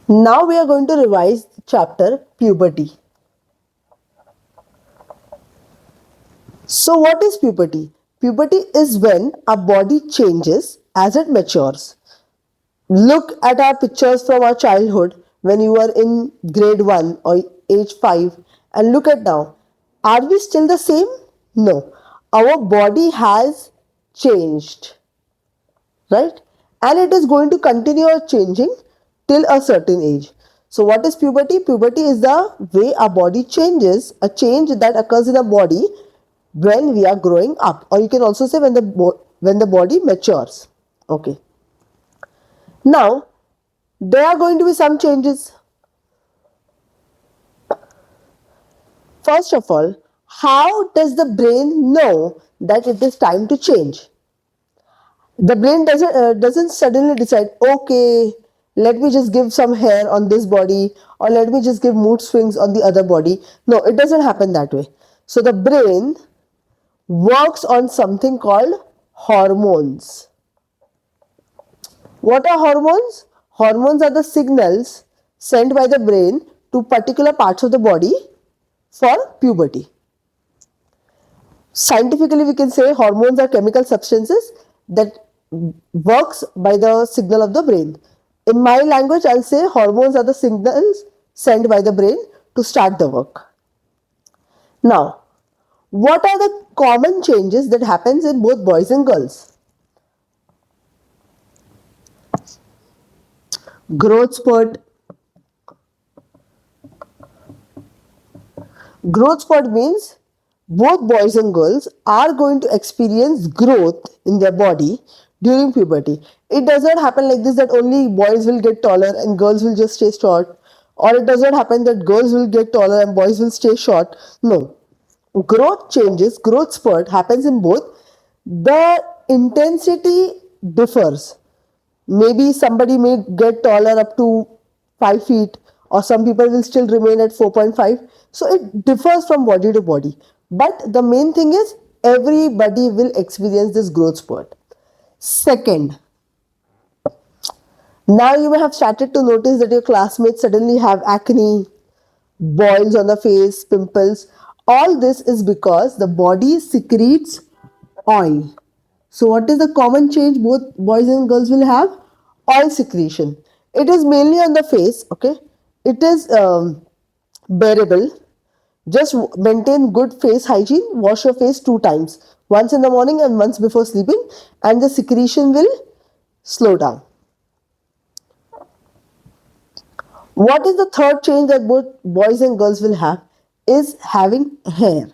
Now we are going to revise chapter puberty. So what is puberty? Puberty is when our body changes as it matures. Look at our pictures from our childhood when you were in grade 1 or age 5 and look at now. Are we still the same? No. Our body has changed, right? And it is going to continue changing till a certain age. So what is puberty? Puberty is the way our body changes, a change that occurs in our body when we are growing up, or you can also say when the body matures. Okay. Now there are going to be some changes. First of all, how does the brain know that it is time to change? The brain doesn't suddenly decide, okay, let me just give some hair on this body, or let me just give mood swings on the other body. No, it doesn't happen that way. So the brain works on something called hormones. What are hormones? Hormones are the signals sent by the brain to particular parts of the body for puberty. Scientifically, we can say hormones are chemical substances that works by the signal of the brain. In my language, I'll say hormones are the signals sent by the brain to start the work. Now, what are the common changes that happens in both boys and girls? Growth spurt. Growth spurt means both boys and girls are going to experience growth in their body during puberty. It does not happen like this that only boys will get taller and girls will just stay short, or it does not happen that girls will get taller and boys will stay short. No. Growth changes, growth spurt happens in both. The intensity differs. Maybe somebody may get taller up to 5 feet, or some people will still remain at 4.5. So it differs from body to body. But the main thing is everybody will experience this growth spurt. Second, now you may have started to notice that your classmates suddenly have acne, boils on the face, pimples. All this is because the body secretes oil. So what is the common change both boys and girls will have? Oil secretion. It is mainly on the face, okay? It is bearable. Just maintain good face hygiene. Wash your face 2 times. Once in the morning and once before sleeping, and the secretion will slow down. What is the third change that both boys and girls will have? Is having hair.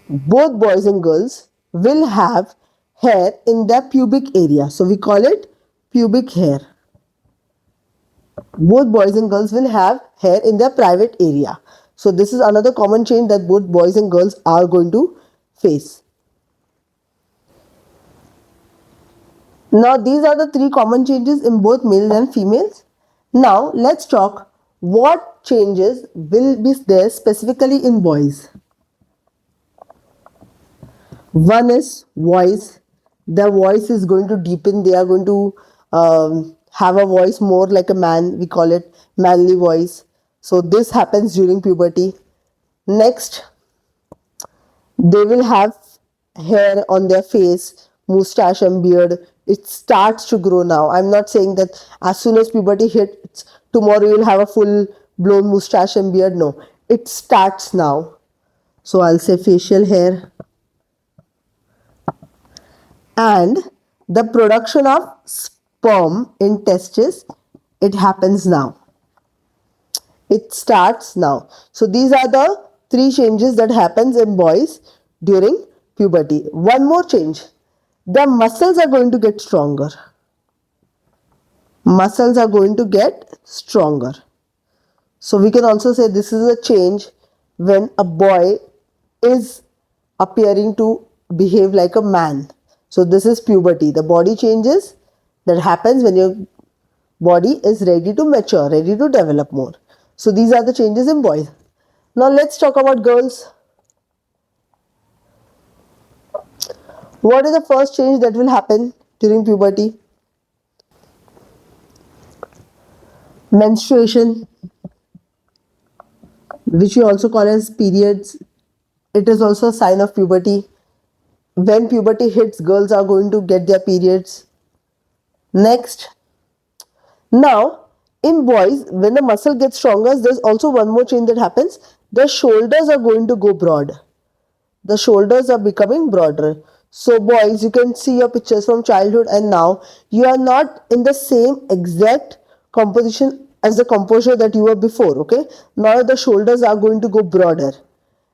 Both boys and girls will have hair in their pubic area. So we call it pubic hair. Both boys and girls will have hair in their private area. So this is another common change that both boys and girls are going to face. Now these are the 3 common changes in both males and females. Now let's talk what changes will be there specifically in boys. One is voice. Their voice is going to deepen. They are going to have a voice more like a man. We call it manly voice. So this happens during puberty. Next, they will have hair on their face, mustache and beard. It starts to grow now. I'm not saying that as soon as puberty hits, tomorrow you'll have a full blown mustache and beard. No, it starts now. So I'll say facial hair. And the production of sperm in testes, it happens now. It starts now. So these are the 3 changes that happens in boys during puberty. One more change. The muscles are going to get stronger. Muscles are going to get stronger. So we can also say this is a change when a boy is appearing to behave like a man. So this is puberty. The body changes that happens when your body is ready to mature, ready to develop more. So these are the changes in boys. Now let's talk about girls. What is the first change that will happen? during puberty? Menstruation, which we also call as periods, it is also a sign of puberty. When puberty hits, girls are going to get their periods. Next, now in boys, when the muscle gets stronger, there's also one more change that happens. The shoulders are going to go broad. The shoulders are becoming broader. So boys, you can see your pictures from childhood and now you are not in the same exact composition as the composure that you were before. Okay, now the shoulders are going to go broader,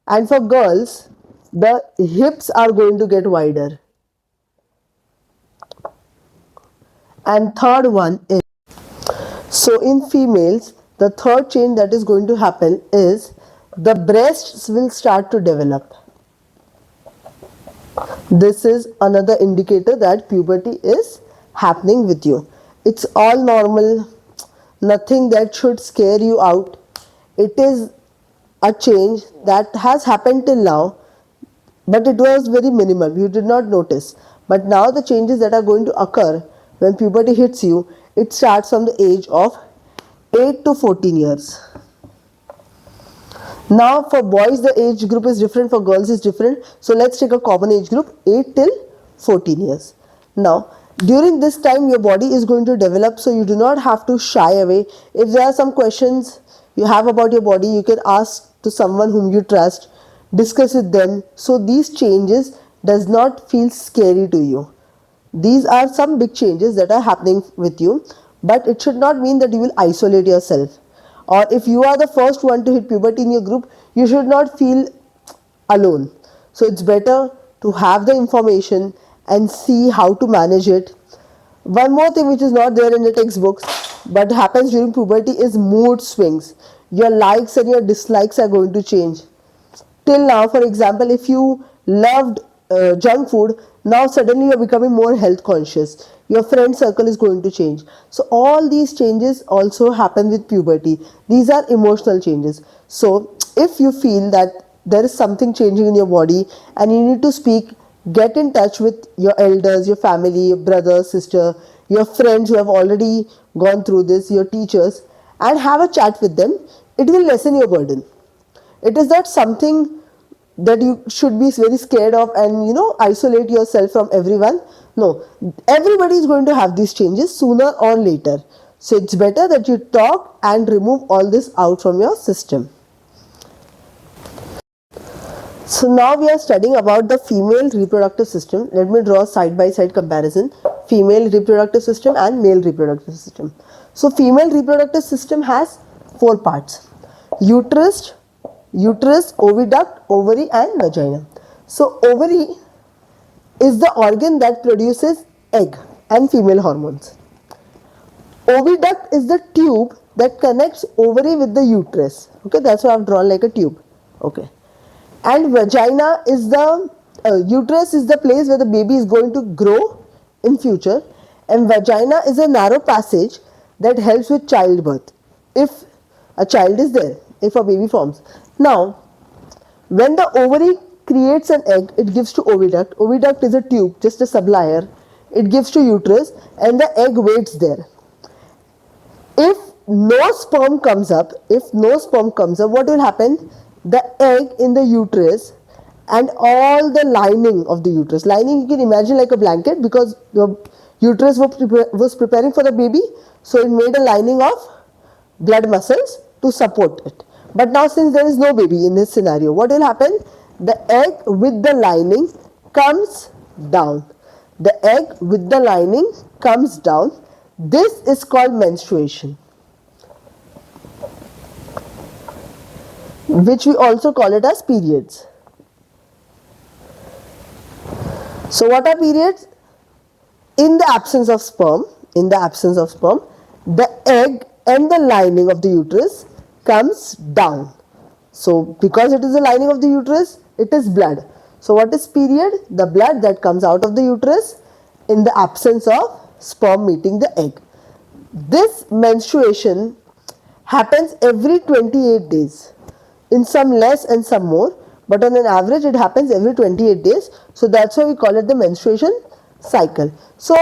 and for girls the hips are going to get wider. And third one is, so in females the third change that is going to happen is the breasts will start to develop. This is another indicator that puberty is happening with you. It's all normal, nothing that should scare you out. It is a change that has happened till now, but it was very minimal. You did not notice. But now the changes that are going to occur when puberty hits you, it starts from the age of 8 to 14 years. Now for boys the age group is different, for girls is different. So let's take a common age group, 8 till 14 years. Now during this time your body is going to develop, so you do not have to shy away. If there are some questions you have about your body, you can ask to someone whom you trust, discuss with them, so these changes does not feel scary to you. These are some big changes that are happening with you, but it should not mean that you will isolate yourself. Or if you are the first one to hit puberty in your group, you should not feel alone. So it's better to have the information and see how to manage it. One more thing which is not there in the textbooks but happens during puberty is mood swings. Your likes and your dislikes are going to change. Till now, for example, if you loved junk food, now suddenly you're becoming more health conscious. Your friend circle is going to change. So all these changes also happen with puberty. These are emotional changes. So if you feel that there is something changing in your body and you need to speak, get in touch with your elders, your family, your brother, sister, your friends who have already gone through this, your teachers, and have a chat with them. It will lessen your burden. It is not something that you should be very scared of and isolate yourself from everyone. No, everybody is going to have these changes sooner or later. So it's better that you talk and remove all this out from your system. So now we are studying about the female reproductive system. Let me draw a side-by-side comparison. Female reproductive system and male reproductive system. So female reproductive system has 4 parts. Uterus, oviduct, ovary and vagina. So ovary is the organ that produces egg and female hormones. Oviduct is the tube that connects ovary with the uterus. Okay, that's why I've drawn like a tube. Okay. And vagina is the uterus is the place where the baby is going to grow in future, and vagina is a narrow passage that helps with childbirth if a child is there, if a baby forms. Now when the ovary creates an egg, it gives to oviduct. Oviduct is a tube, just a sublayer. It gives to uterus and the egg waits there. If no sperm comes up, what will happen? The egg in the uterus and all the lining of the uterus. Lining you can imagine like a blanket, because the uterus was preparing for the baby, so it made a lining of blood muscles to support it. But now since there is no baby in this scenario, what will happen? The egg with the lining comes down. The egg with the lining comes down. This is called menstruation, which we also call it as periods. So what are periods? In the absence of sperm, the egg and the lining of the uterus comes down. So because it is the lining of the uterus, it is blood. So what is period? The blood that comes out of the uterus in the absence of sperm meeting the egg. This menstruation happens every 28 days. In some less and some more, but on an average it happens every 28 days. So that's why we call it the menstruation cycle. So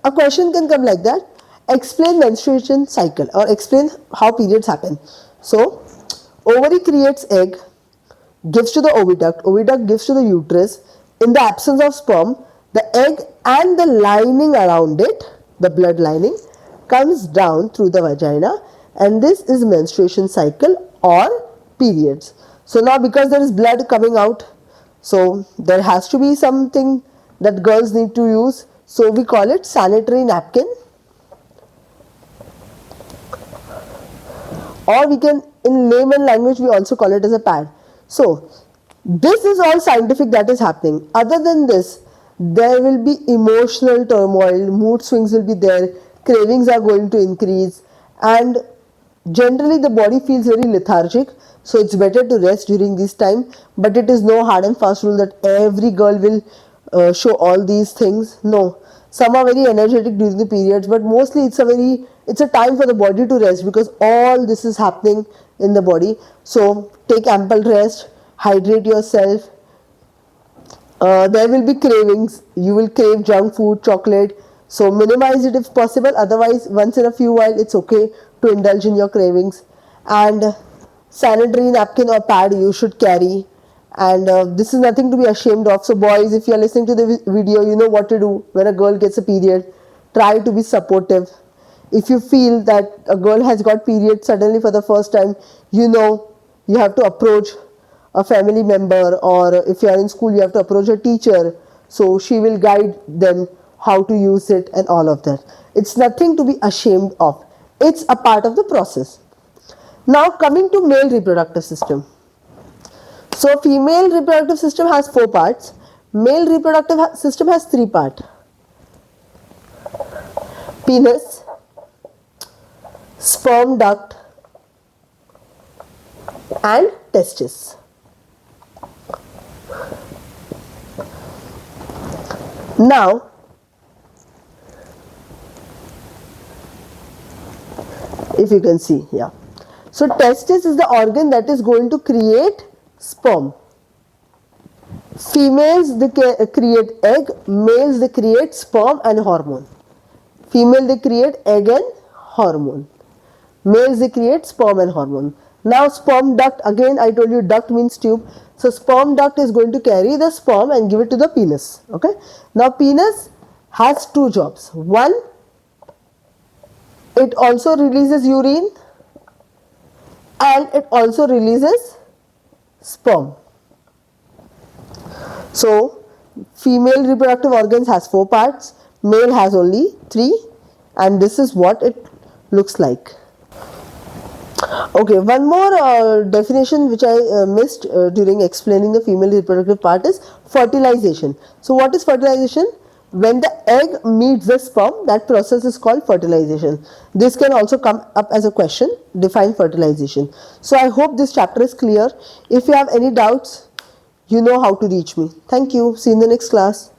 a question can come like that: explain menstruation cycle or explain how periods happen. So ovary creates egg, gives to the oviduct, oviduct gives to the uterus. In the absence of sperm, the egg and the lining around it, the blood lining, comes down through the vagina, and this is menstruation cycle or periods. So now because there is blood coming out, so there has to be something that girls need to use. So we call it sanitary napkin, or we can, in layman language, we also call it as a pad. So this is all scientific that is happening. Other than this, there will be emotional turmoil, mood swings will be there, cravings are going to increase, and generally the body feels very lethargic. So it's better to rest during this time, but it is no hard and fast rule that every girl will show all these things. No, some are very energetic during the periods, but mostly it's a time for the body to rest, because all this is happening in the body. So take ample rest, hydrate yourself. There will be cravings. You will crave junk food, chocolate. So minimize it if possible. Otherwise, once in a few while, it's okay to indulge in your cravings. And sanitary napkin or pad you should carry. And this is nothing to be ashamed of. So boys, if you are listening to the video, you know what to do when a girl gets a period. Try to be supportive. If you feel that a girl has got period suddenly for the first time, you know you have to approach a family member, or if you are in school, you have to approach a teacher. So she will guide them how to use it and all of that. It's nothing to be ashamed of. It's a part of the process. Now coming to male reproductive system. So female reproductive system has 4 parts. Male reproductive system has 3 parts. Penis, sperm duct, and testis. Now, if you can see, yeah. So testis is the organ that is going to create sperm. Females, they create egg, males, they create sperm and hormone. Female, they create egg and hormone. Males, they create sperm and hormone. Now sperm duct, again I told you duct means tube. So sperm duct is going to carry the sperm and give it to the penis. Okay. Now penis has 2 jobs. One, it also releases urine, and it also releases sperm. So female reproductive organs has 4 parts, male has only 3, and this is what it looks like. Okay, one more definition which I missed during explaining the female reproductive part is fertilization. So what is fertilization? When the egg meets the sperm, that process is called fertilization. This can also come up as a question, define fertilization. So I hope this chapter is clear. If you have any doubts, you know how to reach me. Thank you. See you in the next class.